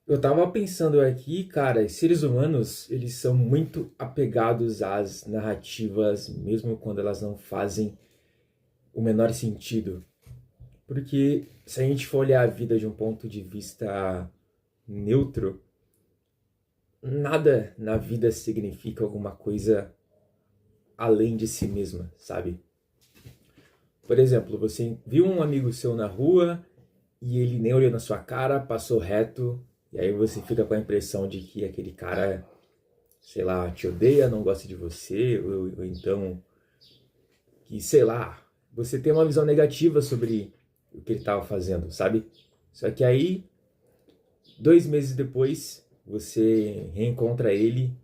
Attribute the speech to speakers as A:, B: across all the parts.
A: Eu tava pensando aqui, cara, seres humanos, eles são muito apegados às narrativas, mesmo quando elas não fazem o menor sentido. Porque se a gente for olhar a vida de um ponto de vista neutro, nada na vida significa alguma coisa além de si mesma, sabe? Por exemplo, você viu um amigo seu na rua e ele nem olhou na sua cara, passou reto, e aí você fica com a impressão de que aquele cara, sei lá, te odeia, não gosta de você, ou então que, sei lá, você tem uma visão negativa sobre o que ele estava fazendo, sabe? Só que aí, 2 meses depois, você reencontra ele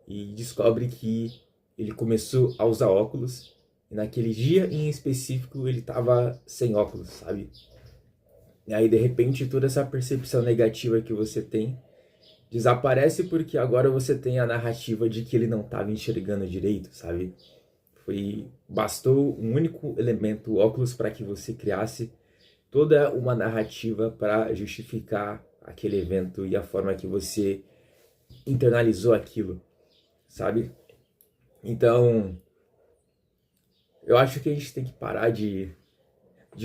A: e descobre que ele começou a usar óculos, e naquele dia em específico ele estava sem óculos, sabe? E aí, de repente, toda essa percepção negativa que você tem desaparece porque agora você tem a narrativa de que ele não estava enxergando direito, sabe? Bastou um único elemento, o óculos, para que você criasse toda uma narrativa para justificar aquele evento e a forma que você internalizou aquilo, sabe? Então, eu acho que a gente tem que parar de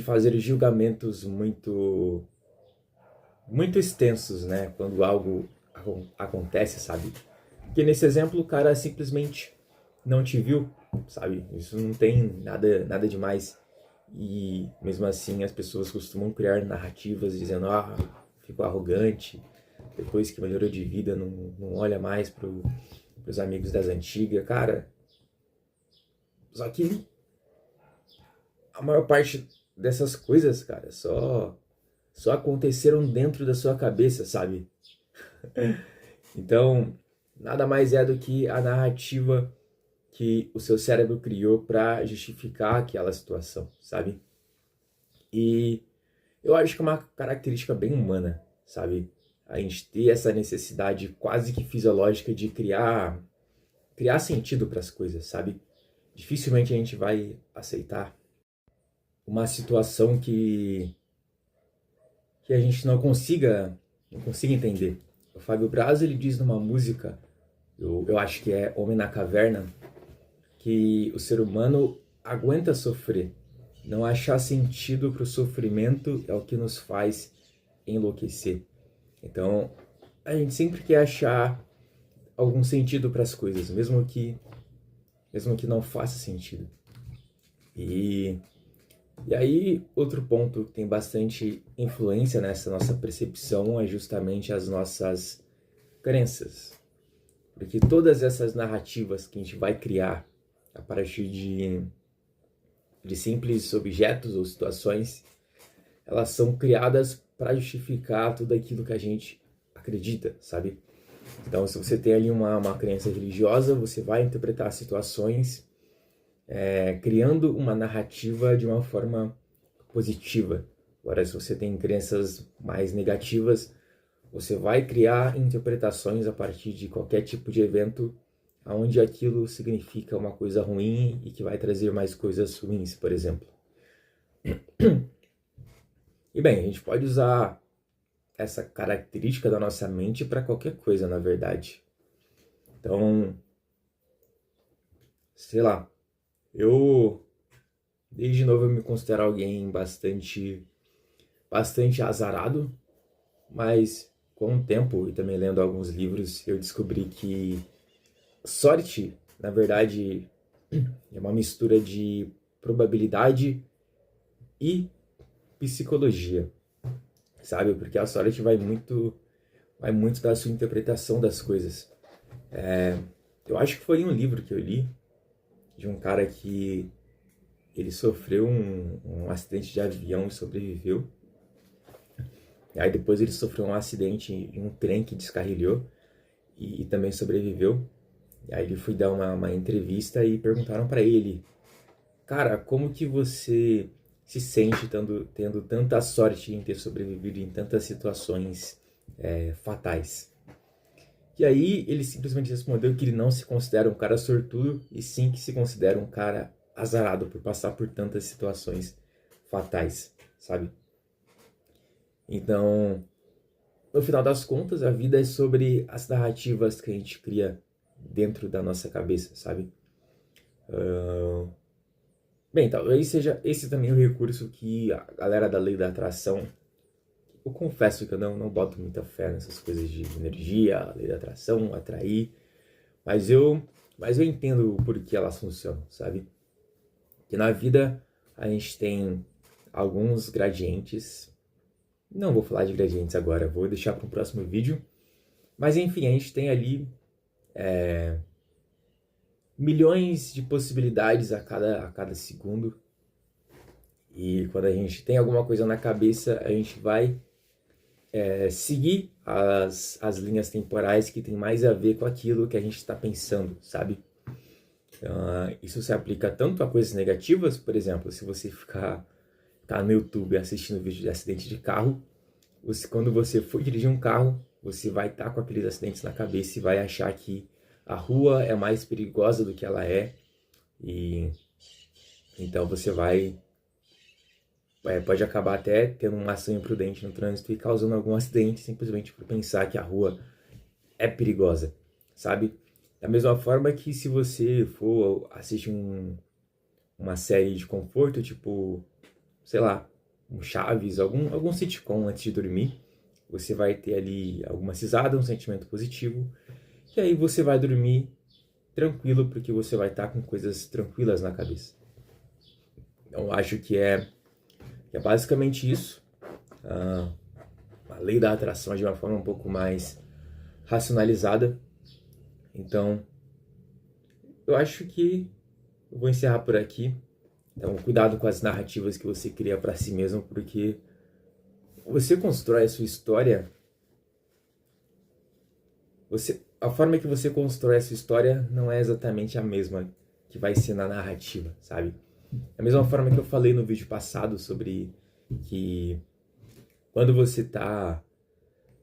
A: fazer julgamentos muito extensos, né? Quando algo acontece, sabe? Porque nesse exemplo o cara simplesmente não te viu, sabe? Isso não tem nada demais. E mesmo assim as pessoas costumam criar narrativas dizendo, ah, ficou arrogante, depois que melhorou de vida não olha mais pros amigos das antigas. Cara, só que a maior parte dessas coisas, cara, só aconteceram dentro da sua cabeça, sabe? Então, nada mais é do que a narrativa que o seu cérebro criou para justificar aquela situação, sabe? E eu acho que é uma característica bem humana, sabe? A gente ter essa necessidade quase que fisiológica de criar sentido para as coisas, sabe? Dificilmente a gente vai aceitar uma situação que a gente não consiga entender. O Fábio Braz, ele diz numa música, eu acho que é Homem na Caverna, que o ser humano aguenta sofrer. Não achar sentido para o sofrimento é o que nos faz enlouquecer. Então, a gente sempre quer achar algum sentido para as coisas, mesmo que não faça sentido. E, e aí, outro ponto que tem bastante influência nessa nossa percepção é justamente as nossas crenças. Porque todas essas narrativas que a gente vai criar a partir de simples objetos ou situações, elas são criadas para justificar tudo aquilo que a gente acredita, sabe? Então, se você tem ali uma crença religiosa, você vai interpretar situações criando uma narrativa de uma forma positiva. Agora, se você tem crenças mais negativas, você vai criar interpretações a partir de qualquer tipo de evento onde aquilo significa uma coisa ruim e que vai trazer mais coisas ruins, por exemplo. E bem, a gente pode usar essa característica da nossa mente para qualquer coisa, na verdade. Então, sei lá, eu desde novo eu me considero alguém bastante azarado, mas com o tempo e também lendo alguns livros, eu descobri que sorte, na verdade, é uma mistura de probabilidade e psicologia, sabe? Porque a sorte vai muito da sua interpretação das coisas. Eu acho que foi um livro que eu li de um cara que ele sofreu um acidente de avião e sobreviveu. E aí depois ele sofreu um acidente em um trem que descarrilhou e também sobreviveu. E aí ele foi dar uma entrevista e perguntaram para ele, cara, como que você se sente tendo tanta sorte em ter sobrevivido em tantas situações fatais? E aí ele simplesmente respondeu que ele não se considera um cara sortudo, e sim que se considera um cara azarado por passar por tantas situações fatais, sabe? Então, no final das contas, a vida é sobre as narrativas que a gente cria dentro da nossa cabeça, sabe? Bem, talvez seja esse também o recurso que a galera da lei da atração... Eu confesso que eu não boto muita fé nessas coisas de energia, lei da atração, atrair, mas eu entendo o porquê elas funcionam, sabe? Que na vida a gente tem alguns gradientes. Não vou falar de gradientes agora, vou deixar para o próximo vídeo. Mas enfim, a gente tem ali milhões de possibilidades a cada segundo. E quando a gente tem alguma coisa na cabeça, a gente vai seguir as linhas temporais que tem mais a ver com aquilo que a gente está pensando, sabe? Isso se aplica tanto a coisas negativas, por exemplo, se você ficar no YouTube assistindo vídeo de acidente de carro, quando você for dirigir um carro, você vai estar com aqueles acidentes na cabeça e vai achar que a rua é mais perigosa do que ela é, e então você pode acabar até tendo uma ação imprudente no trânsito e causando algum acidente simplesmente por pensar que a rua é perigosa, sabe? Da mesma forma que se você for assistir uma série de conforto, tipo, sei lá, um Chaves, algum sitcom antes de dormir, você vai ter ali alguma risada, um sentimento positivo, e aí você vai dormir tranquilo, porque você vai estar com coisas tranquilas na cabeça. Então, acho que é basicamente isso. A lei da atração de uma forma um pouco mais racionalizada. Então, eu acho que eu vou encerrar por aqui. Então, cuidado com as narrativas que você cria para si mesmo, porque você constrói a sua história. A forma que você constrói a sua história não é exatamente a mesma que vai ser na narrativa, sabe? Da mesma forma que eu falei no vídeo passado sobre que quando você tá,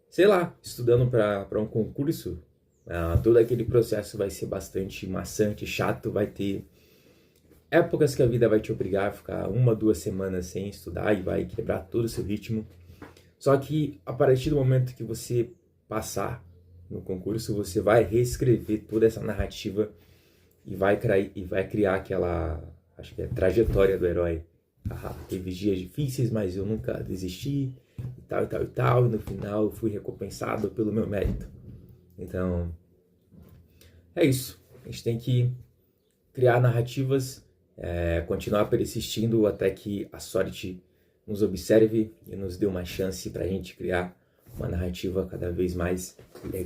A: sei lá, estudando para um concurso, todo aquele processo vai ser bastante maçante, chato, vai ter épocas que a vida vai te obrigar a ficar 1, 2 semanas sem estudar e vai quebrar todo o seu ritmo. Só que a partir do momento que você passar no concurso, você vai reescrever toda essa narrativa e vai criar aquela, acho que é trajetória do herói. Teve dias difíceis, mas eu nunca desisti, e tal, e tal, e tal, e no final eu fui recompensado pelo meu mérito. Então, é isso. A gente tem que criar narrativas, continuar persistindo até que a sorte nos observe e nos dê uma chance para a gente criar uma narrativa cada vez mais legal.